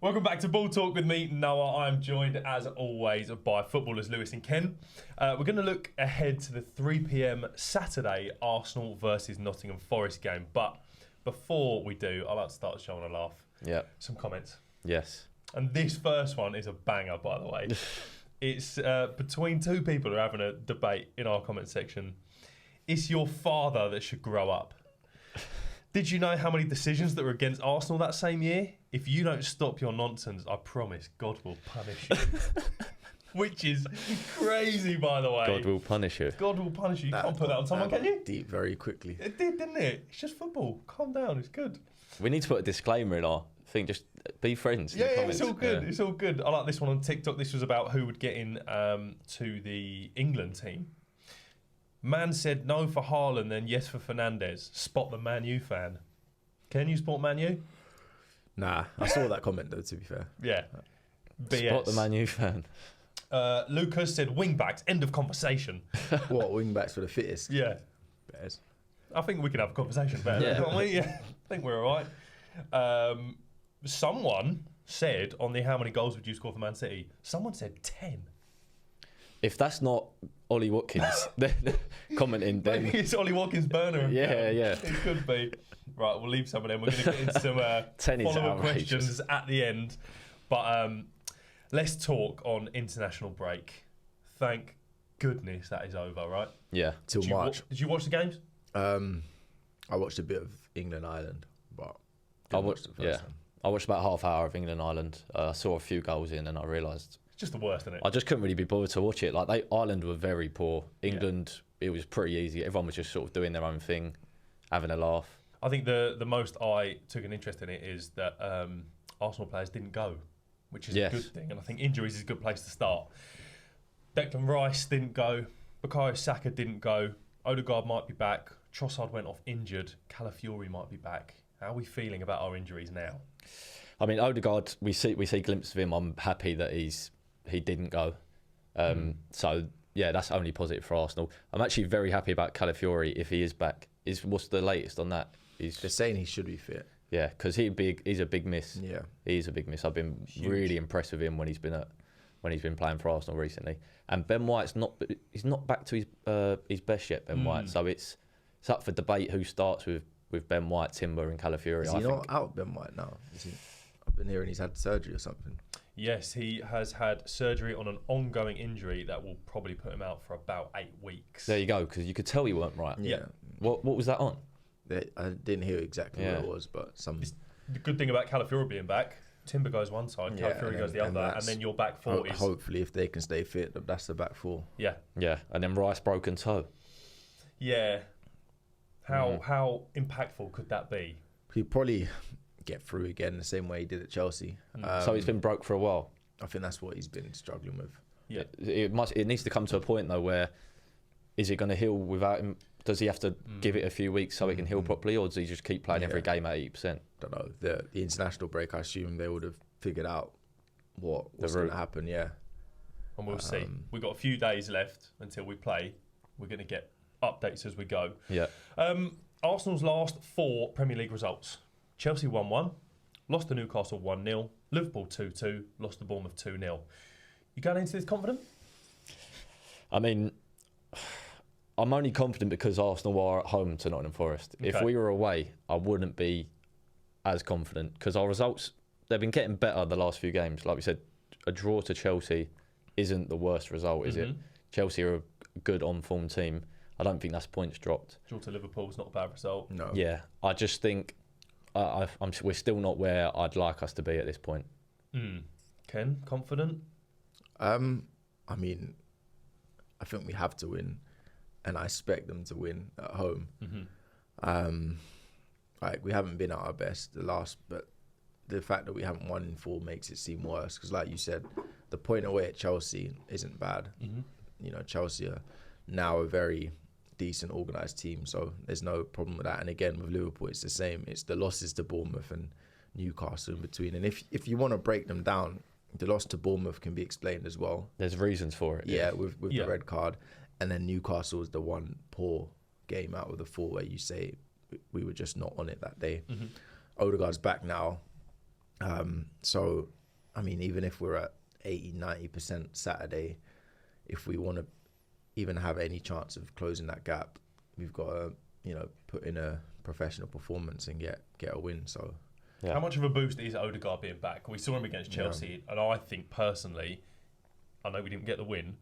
Welcome back to Ball Talk with me, Noah. I'm joined, as always, by footballers Lewis and Ken. We're going to look ahead to the 3 p.m. Saturday Arsenal versus Nottingham Forest game. But before we do, I like to start the show on a laugh. Yeah. Some comments. Yes. And this first one is a banger, by the way. It's between two people who are having a debate in our comment section. It's your father that should grow up. Did you know how many decisions that were against Arsenal that same year? If you don't stop your nonsense, I promise God will punish you. Which is crazy, by the way. God will punish you. God will punish you. You can't put that on someone, can you? Deep very quickly. It did, didn't it? It's just football. Calm down. It's good. We need to put a disclaimer in our thing. Just be friends. Yeah, it's all good. Yeah. It's all good. I like this one on TikTok. This was about who would get in to the England team. Man said no for Haaland, then yes for Fernandes. Spot the Man U fan. Can you spot Man U? Nah, I saw that comment though, to be fair. Yeah. BS. Spot the Man U fan. Lucas said wing backs, end of conversation. What, wing backs for the fittest? Yeah. Bears. I think we can have a conversation about it, can't we? Yeah. I think we're all right. Someone said on the how many goals would you score for Man City? Someone said 10. If that's not Ollie Watkins commenting, then maybe it's Ollie Watkins' burner. Yeah. It could be. Right, we'll leave some of them. We're going to get into some follow-up questions at the end. But let's talk on international break. Thank goodness that is over, right? Yeah. Till March. Did you watch the games? I watched a bit of England-Ireland, but I watched about half hour of England-Ireland. I saw a few goals in and I realised just the worst, isn't it? I just couldn't really be bothered to watch it. Like Ireland were very poor. England, it was pretty easy. Everyone was just sort of doing their own thing, having a laugh. I think the most I took an interest in it is that Arsenal players didn't go, which is a good thing. And I think injuries is a good place to start. Declan Rice didn't go. Bukayo Saka didn't go. Odegaard might be back. Trossard went off injured. Calafiori might be back. How are we feeling about our injuries now? I mean, Odegaard, we see glimpses of him. I'm happy that he didn't go. So, yeah, that's only positive for Arsenal. I'm actually very happy about Calafiori if he is back. What's the latest on that? They're saying he should be fit. Yeah, because he's a big miss. Yeah, he's a big miss. I've been really impressed with him when he's been playing for Arsenal recently. And Ben White's not back to his best yet. Ben White, so it's up for debate who starts with Ben White, Timber, and Calafiori. Is he not out, Ben White, now? I've been hearing he's had surgery or something. Yes, he has had surgery on an ongoing injury that will probably put him out for about 8 weeks. There you go, because you could tell he weren't right. Yeah. What was that on? I didn't hear exactly what it was, but the good thing about Calafiori being back, Timber goes one side, Calafiori goes the other, and then your back four is... Hopefully, if they can stay fit, that's the back four. Yeah. Yeah, and then Rice broken toe. Yeah. How impactful could that be? He'd probably get through again the same way he did at Chelsea. So he's been broke for a while. I think that's what he's been struggling with. Yeah. It needs to come to a point though where is it going to heal without him? Does he have to give it a few weeks so he can heal properly, or does he just keep playing every game at 80%? Don't know. The international break, I assume they would have figured out what's going to happen. Yeah, and we'll see. We've got a few days left until we play. We're going to get updates as we go. Yeah. Arsenal's last 4 Premier League results: Chelsea 1-1, lost to Newcastle 1-0, Liverpool 2-2, lost to Bournemouth 2-0. You going into this confident? I mean, I'm only confident because Arsenal are at home to Nottingham Forest. Okay. If we were away, I wouldn't be as confident because our results, they've been getting better the last few games. Like we said, a draw to Chelsea isn't the worst result, is it? Chelsea are a good on-form team. I don't think that's points dropped. Draw to Liverpool's not a bad result. No. Yeah, I just think we're still not where I'd like us to be at this point. Ken, confident? I mean, I think we have to win, and I expect them to win at home. Like we haven't been at our best but the fact that we haven't won in 4 makes it seem worse. Because, like you said, the point away at Chelsea isn't bad. You know, Chelsea are now a very decent, organised team, so there's no problem with that. And again, with Liverpool, it's the same. It's the losses to Bournemouth and Newcastle in between. And if you want to break them down, the loss to Bournemouth can be explained as well. There's reasons for it. Yeah, with the red card. And then Newcastle is the one poor game out of the 4 where you say we were just not on it that day. Odegaard's back now. So, I mean, even if we're at 80-90% Saturday, if we want to even have any chance of closing that gap, we've got to, put in a professional performance and get a win. So, how much of a boost is Odegaard being back? We saw him against Chelsea, and I think personally, I know we didn't get the win,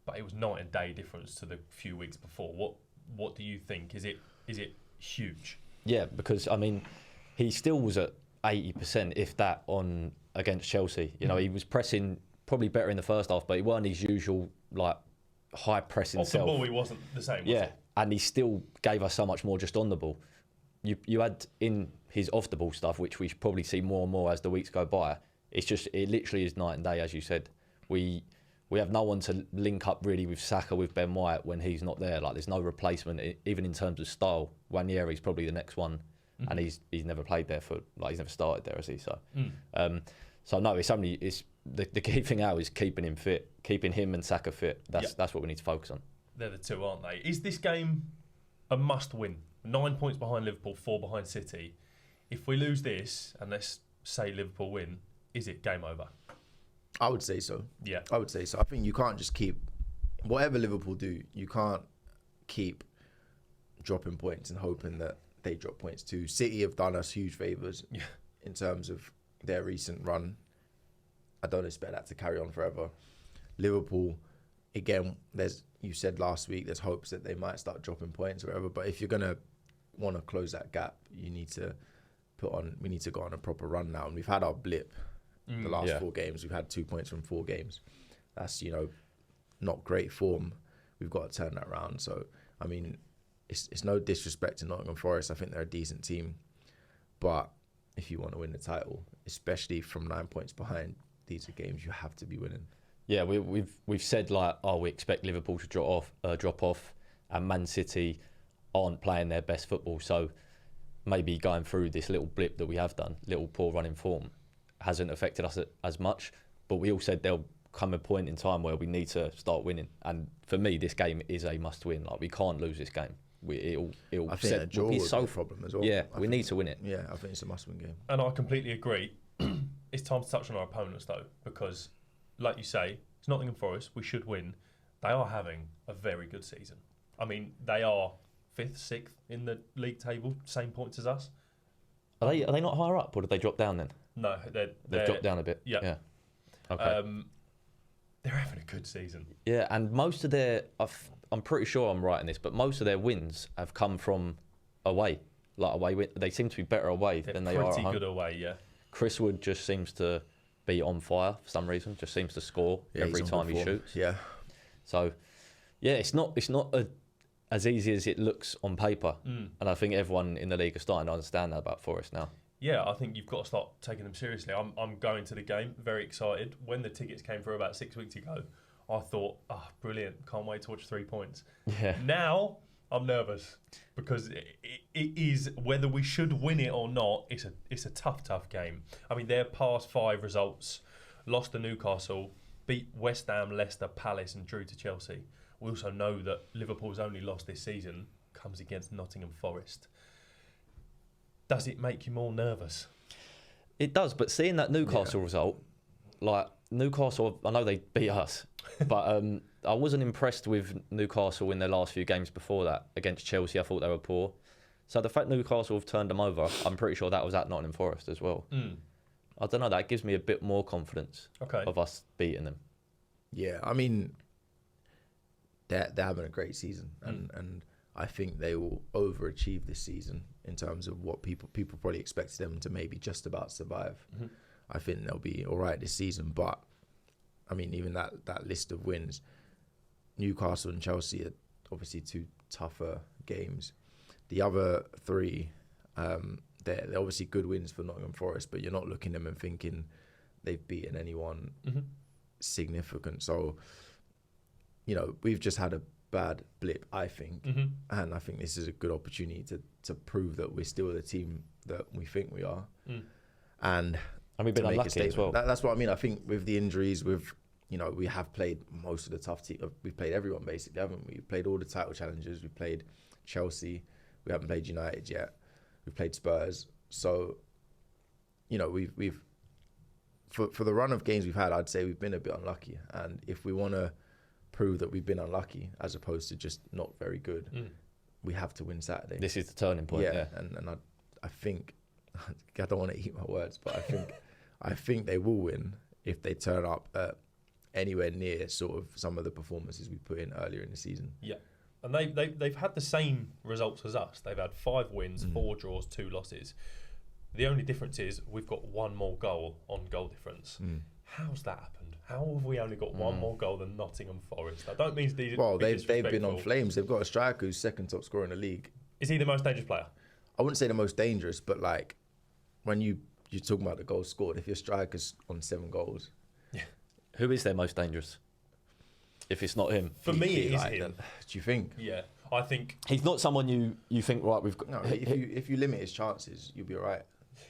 but it was night and day difference to the few weeks before. What do you think? Is it huge? Yeah, because I mean, he still was at 80%, if that, on against Chelsea. He was pressing probably better in the first half, but he weren't his usual high pressing off self. The ball, he wasn't the same. Yeah, and he still gave us so much more just on the ball. You had in his off the ball stuff, which we should probably see more and more as the weeks go by. It literally is night and day, as you said. We have no one to link up really with Saka, with Ben White when he's not there. There's no replacement, even in terms of style. Ranieri's probably the next one, and he's never played there he's never started there, has he? So, so no, it's the key thing now is keeping him fit, keeping him and Saka fit. That's what we need to focus on. They're the two, aren't they? Is this game a must-win? 9 points behind Liverpool, 4 behind City. If we lose this, and let's say Liverpool win, is it game over? I would say so. Yeah. I would say so. I think you can't just keep... Whatever Liverpool do, you can't keep dropping points and hoping that they drop points too. City have done us huge favours in terms of their recent run. I don't expect that to carry on forever. Liverpool, again, you said last week, there's hopes that they might start dropping points or whatever. But if you're going to want to close that gap, we need to go on a proper run now. And we've had our blip the last 4 games. We've had 2 points from 4 games. That's, not great form. We've got to turn that around. So, I mean, it's no disrespect to Nottingham Forest. I think they're a decent team. But if you want to win the title, especially from 9 points behind, these are games you have to be winning. Yeah, we've said we expect Liverpool to drop off, and Man City aren't playing their best football. So maybe going through this little blip that we have done, little poor run in form, hasn't affected us as much. But we all said there'll come a point in time where we need to start winning. And for me, this game is a must-win. We can't lose this game. I think a draw would be a problem as well. Yeah, we need to win it. Yeah, I think it's a must-win game. And I completely agree. It's time to touch on our opponents, though, because, like you say, it's Nottingham Forest. We should win. They are having a very good season. I mean, they are 5th, 6th in the league table, same points as us. Are they not higher up, or did they drop down then? No, they've dropped down a bit. Yeah. Okay. They're having a good season. Yeah, and most of I'm pretty sure I'm right in this, but most of their wins have come from away. Away win. They seem to be better away than they are at home. Pretty good away, yeah. Chris Wood just seems to be on fire for some reason. Just seems to score every time he shoots. Yeah. So, yeah, it's not as easy as it looks on paper, and I think everyone in the league is starting to understand that about Forest now. Yeah, I think you've got to start taking them seriously. I'm going to the game, very excited. When the tickets came through about 6 weeks ago, I thought, brilliant, can't wait to watch 3 points. Yeah. Now I'm nervous because it is, whether we should win it or not, it's a tough game. I mean, their past 5 results: lost to Newcastle, beat West Ham, Leicester, Palace, and drew to Chelsea. We also know that Liverpool's only loss this season comes against Nottingham Forest. Does it make you more nervous? It does, but seeing that Newcastle result, Newcastle, I know they beat us, but I wasn't impressed with Newcastle in their last few games before that. Against Chelsea, I thought they were poor. So the fact Newcastle have turned them over, I'm pretty sure that was at Nottingham Forest as well. I don't know, that gives me a bit more confidence of us beating them. Yeah, I mean, they're having a great season, and I think they will overachieve this season in terms of what people probably expected them to maybe just about survive. I think they'll be all right this season, but I mean, even that list of wins, Newcastle and Chelsea are obviously 2 tougher games. The other 3, they're obviously good wins for Nottingham Forest, but you're not looking at them and thinking they've beaten anyone significant. So, we've just had a bad blip, I think, and I think this is a good opportunity to prove that we're still the team that we think we are, and we've been unlucky as well. That's what I mean. I think with the injuries, we have played most of the tough teams. We've played everyone basically, haven't we? We've played all the title challenges. We've played Chelsea. We haven't played United yet. We've played Spurs. So, we've for the run of games we've had, I'd say we've been a bit unlucky. And if we want to prove that we've been unlucky as opposed to just not very good, we have to win Saturday. This is the turning point. Yeah. And I think I don't want to eat my words, but I think they will win if they turn up anywhere near sort of some of the performances we put in earlier in the season. Yeah. And they've had the same results as us. They've had 5 wins, 4 draws, 2 losses. The only difference is we've got 1 more goal on goal difference. How's that happened? How have we only got 1 more goal than Nottingham Forest? I don't mean these. Well, they've been on flames. They've got a striker who's second top scorer in the league. Is he the most dangerous player? I wouldn't say the most dangerous, but like when you're talking about the goals scored, if your striker's on 7 goals, who is their most dangerous? If it's not him, for me, it is him. Do you think? Yeah, I think he's not someone you think right. We've got. No, if you limit his chances, you'll be all right.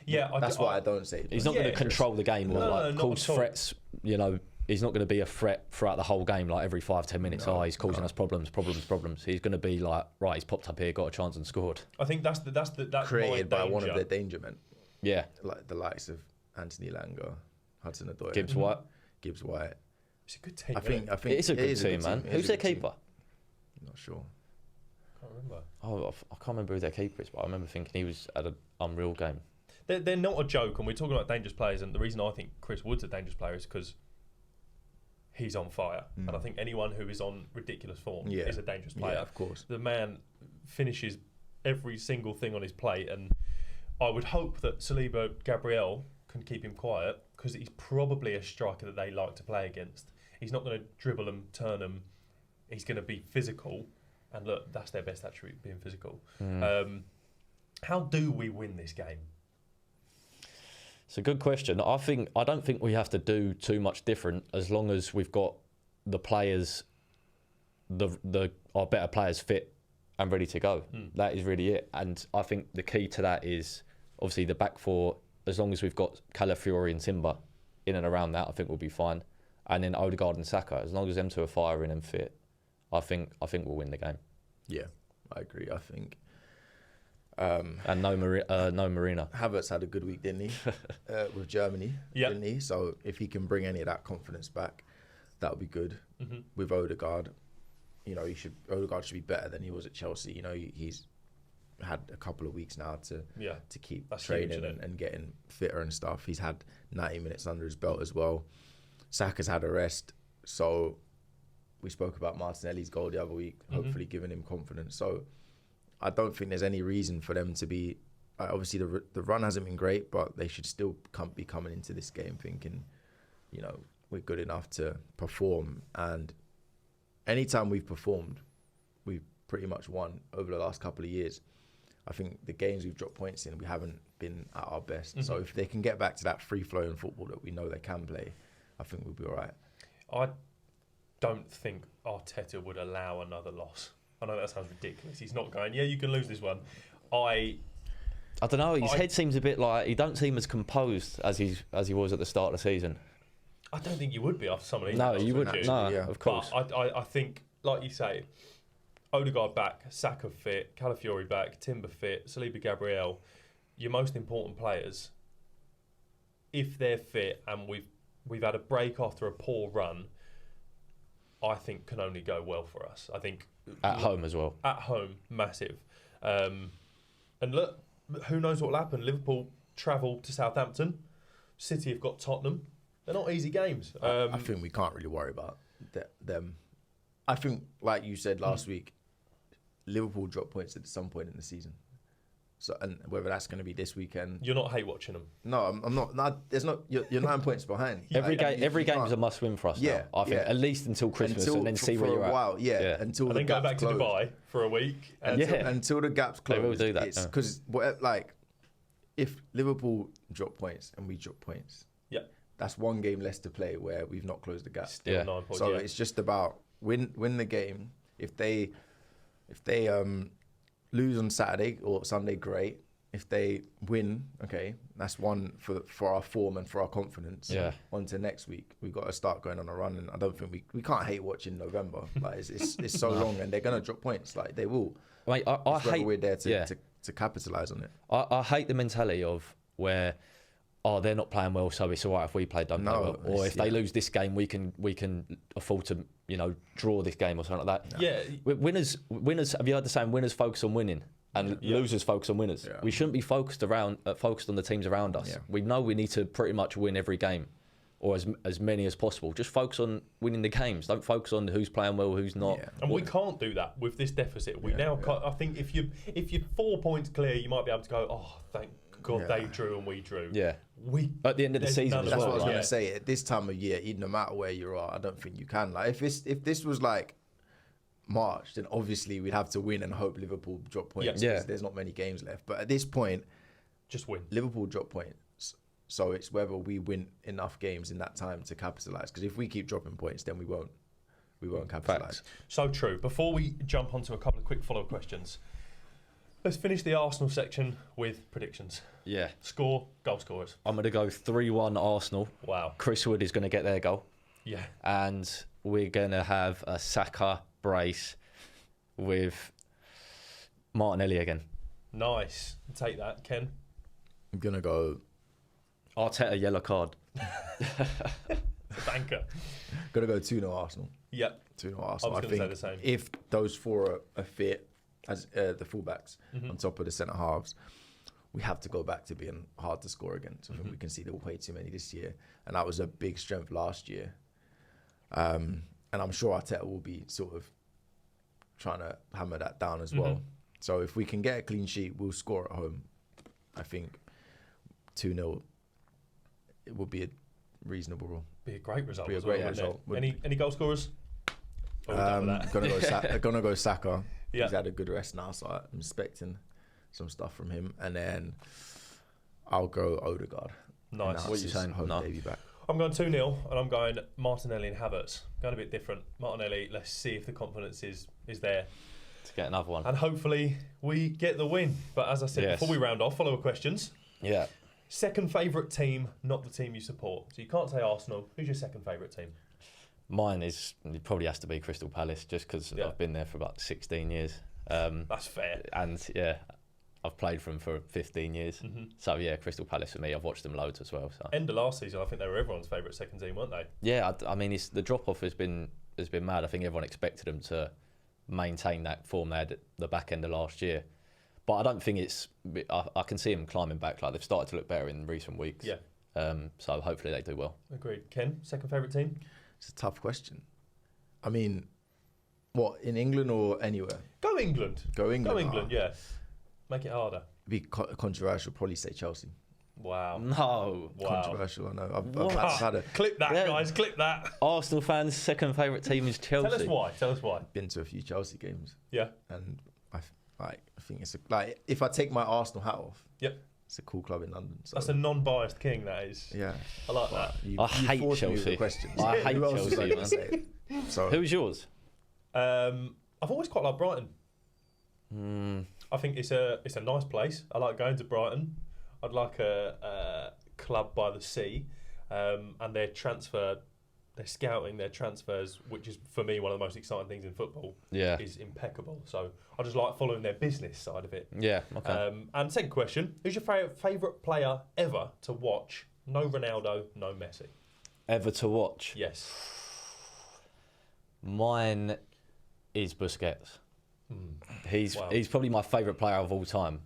Yeah, that's why I don't say. He's not going to control the game or cause threats. You know, he's not going to be a threat throughout the whole game. Like every 5-10 minutes, he's causing us problems. He's going to be like, right, he's popped up here, got a chance and scored. I think that's created by one of their danger men. Yeah, like the likes of Anthony Langer, Hudson-Odoi, Gibbs White. It's a good team. I think it is a good team, man. Who's their keeper? I'm not sure. Can't remember. Oh, I can't remember who their keeper is, but I remember thinking he was at an unreal game. They're not a joke, and we're talking about dangerous players. And the reason I think Chris Wood's a dangerous player is because he's on fire, and I think anyone who is on ridiculous form is a dangerous player. Yeah, of course. The man finishes every single thing on his plate, and I would hope that Saliba Gabriel can keep him quiet because he's probably a striker that they like to play against. He's not going to dribble them, turn them. He's going to be physical, and look, that's their best attribute, being physical. How do we win this game? It's a good question. I don't think we have to do too much different as long as we've got the players, our better players fit and ready to go. That is really it. And I think the key to that is obviously the back 4. As long as we've got Calafiori and Timber in and around that, I think we'll be fine. And then Odegaard and Saka, as long as them 2 are firing and fit, I think we'll win the game. Yeah, I agree. I think. And no Marina. Havertz had a good week, didn't he? With Germany, didn't he? So if he can bring any of that confidence back, that would be good. With Odegaard, Odegaard should be better than he was at Chelsea. You know, he's had a couple of weeks now to keep training and getting fitter and stuff. He's had 90 minutes under his belt as well. Saka's had a rest, so we spoke about Martinelli's goal the other week, hopefully giving him confidence. So I don't think there's any reason for them to be. Obviously, the run hasn't been great, but they should still be coming into this game thinking, we're good enough to perform. And anytime we've performed, we've pretty much won over the last couple of years. I think the games we've dropped points in, we haven't been at our best. So if they can get back to that free-flowing football that we know they can play, I think we'll be all right. I don't think Arteta would allow another loss. I know that sounds ridiculous. He's not going, you can lose this one. I don't know. His head seems a bit like he don't seem as composed as he was at the start of the season. I don't think you would be after some of these. No, you wouldn't. No, of course. But I think, like you say, Odegaard back, Saka fit, Calafiori back, Timber fit, Saliba Gabriel, your most important players, if they're fit and we've had a break after a poor run, I think can only go well for us. I think at home as well. At home, massive. And look, who knows what will happen? Liverpool travel to Southampton. City have got Tottenham. They're not easy games. I think we can't really worry about them. I think, like you said last week, Liverpool drop points at some point in the season. So, and whether that's going to be this weekend, you're not hate watching them. No, I'm not. No, there's not. You're 9 points behind. Every game is a must-win for us. Yeah, now, I think at least until Christmas, and then see where you're at. For a while, yeah. Until and the then gaps go back close. to Dubai for a week. Until the gaps close. They will do that. Because if Liverpool drop points and we drop points, that's one game less to play where we've not closed the gap. Still 9 points. So it's just about win the game. If they lose on Saturday or Sunday, great. If they win, okay, that's one for our form and for our confidence. Yeah. On to next week, we've got to start going on a run, and I don't think we can't hate watching November. Like it's so long, and they're gonna drop points. Like they will. Mate, I hate we're there to capitalise on it. I hate the mentality of where oh, they're not playing well, so it's all right if we play don't play well. Or if they lose this game, we can afford to, you know, draw this game or something like that. Yeah. Winners. Have you heard the saying? Winners focus on winning, and losers focus on winners. We shouldn't be focused on the teams around us. We know we need to pretty much win every game, or as many as possible. Just focus on winning the games. Don't focus on who's playing well, who's not. And we can't do that with this deficit. We now can't, I think if you're 4 points clear, you might be able to go, oh, thank God they drew and we drew. Yeah. At the end of the season as well. That's what I was going to say. At this time of year, no matter where you are, I don't think you can. Like if this was like March, then obviously we'd have to win and hope Liverpool drop points. Because there's not many games left. But at this point, just win. Liverpool drop points. So it's whether we win enough games in that time to capitalise. Because if we keep dropping points, then we won't capitalise. So true. Before we jump onto a couple of quick follow-up questions, let's finish the Arsenal section with predictions. Yeah. Score, goal scorers. I'm going to go 3-1 Arsenal. Wow. Chris Wood is going to get their goal. Yeah. And we're going to have a Saka brace with Martinelli again. Nice. Take that, Ken. I'm going to go... Arteta yellow card. Banker. Going to go 2-0 Arsenal. Yep. 2-0 Arsenal. I was going to say the same. If those four are fit as the fullbacks on top of the centre halves, we have to go back to being hard to score against. I think we can see there were way too many this year, and that was a big strength last year. And I'm sure Arteta will be sort of trying to hammer that down as well. So if we can get a clean sheet, we'll score at home. I think 2-0, it will be a reasonable. Be a great result. Be a great result. Any goal scorers? Gonna go Saka. He's had a good rest now, so I'm expecting some stuff from him. And then I'll go Odegaard. Nice. What are you saying? Home debut back. I'm going 2-0, and I'm going Martinelli and Havertz. Going a bit different. Martinelli, let's see if the confidence is there. To get another one. And hopefully we get the win. But as I said, before we round off, follow-up questions. Yeah. Second favourite team, not the team you support. So you can't say Arsenal. Who's your second favourite team? Mine it probably has to be Crystal Palace, just because I've been there for about 16 years. That's fair. And I've played for them for 15 years. So Crystal Palace for me. I've watched them loads as well. So. End of last season, I think they were everyone's favourite second team, weren't they? Yeah, I mean, the drop off has been mad. I think everyone expected them to maintain that form they had at the back end of last year. But I don't think it's... I can see them climbing back. Like, they've started to look better in recent weeks. Yeah. So hopefully they do well. Agreed. Ken, second favourite team? It's a tough question. I mean, what, in England or anywhere? Go England. Go England, yeah. Make it harder. Be controversial, probably say Chelsea. Wow. No. Wow. Controversial, I know. I've had a... Clip that, guys, clip that. Arsenal fans' second favourite team is Chelsea. Tell us why. Been to a few Chelsea games. Yeah. And I think it's if I take my Arsenal hat off, it's a cool club in London. So. That's a non-biased king, that is. Yeah. I like that. I hate Chelsea. I hate Chelsea, man. So. Who's yours? I've always quite liked Brighton. I think it's a nice place. I like going to Brighton. I'd like a club by the sea, and their scouting, their transfers, which is for me one of the most exciting things in football, is impeccable. So I just like following their business side of it. Yeah, okay. And second question, who's your favourite player ever to watch? No Ronaldo, no Messi. Ever to watch? Yes. Mine is Busquets. He's probably my favourite player of all time,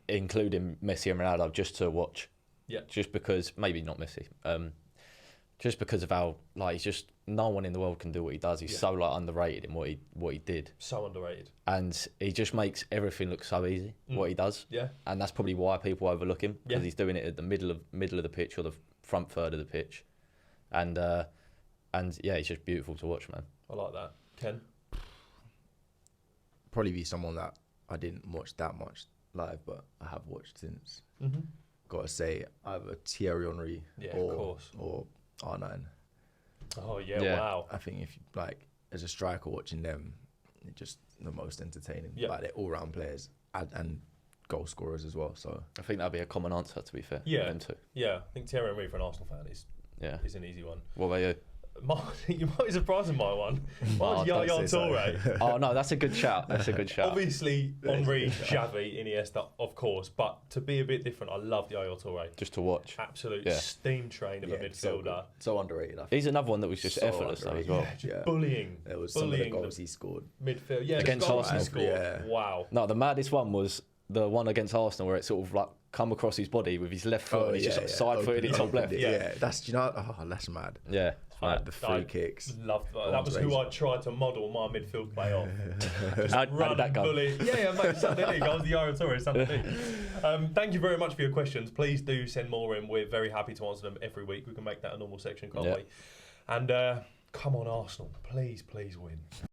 including Messi and Ronaldo, just to watch. Yeah. Just because, maybe not Messi, just because of how, he's just, no one in the world can do what he does. He's so underrated in what he did. So underrated. And he just makes everything look so easy, what he does. Yeah. And that's probably why people overlook him, because he's doing it at the middle of the pitch or the front third of the pitch. And it's just beautiful to watch, man. I like that. Ken? Probably be someone that I didn't watch that much live, but I have watched since. Got to say, either Thierry Henry or R9. Oh, yeah, wow. I think if you, as a striker watching them, it's just the most entertaining. Yeah. They're all-round players and goal scorers as well. So I think that'd be a common answer, to be fair. Yeah. Them two. Yeah, I think Thierry Henry for an Arsenal fan is an easy one. What about you? You might be surprised in my one. Mine was Yaya Toure. Oh no, that's a good shout. That's a good shout. Obviously, Henri, Xavi, Iniesta, of course. But to be a bit different, I loved Yaya Toure. Just to watch. Absolute steam train of a midfielder. So underrated. He's another one that was just effortless though as well. Bullying. There was some of the goals he scored. Midfield. Yeah, against the goals Arsenal. he scored. Wow. No, the maddest one was the one against Arsenal where it sort of like come across his body with his left foot and he's just side-footed it top left. Yeah, that's that's mad. Yeah. The free kicks. Loved that. That was who I tried to model my midfield play off. Just how did that go? Bully. Yeah, mate, Sunday League. I was the Yaya Toure Sunday League. Thank you very much for your questions. Please do send more in. We're very happy to answer them every week. We can make that a normal section, can't we? And come on, Arsenal. Please, please win.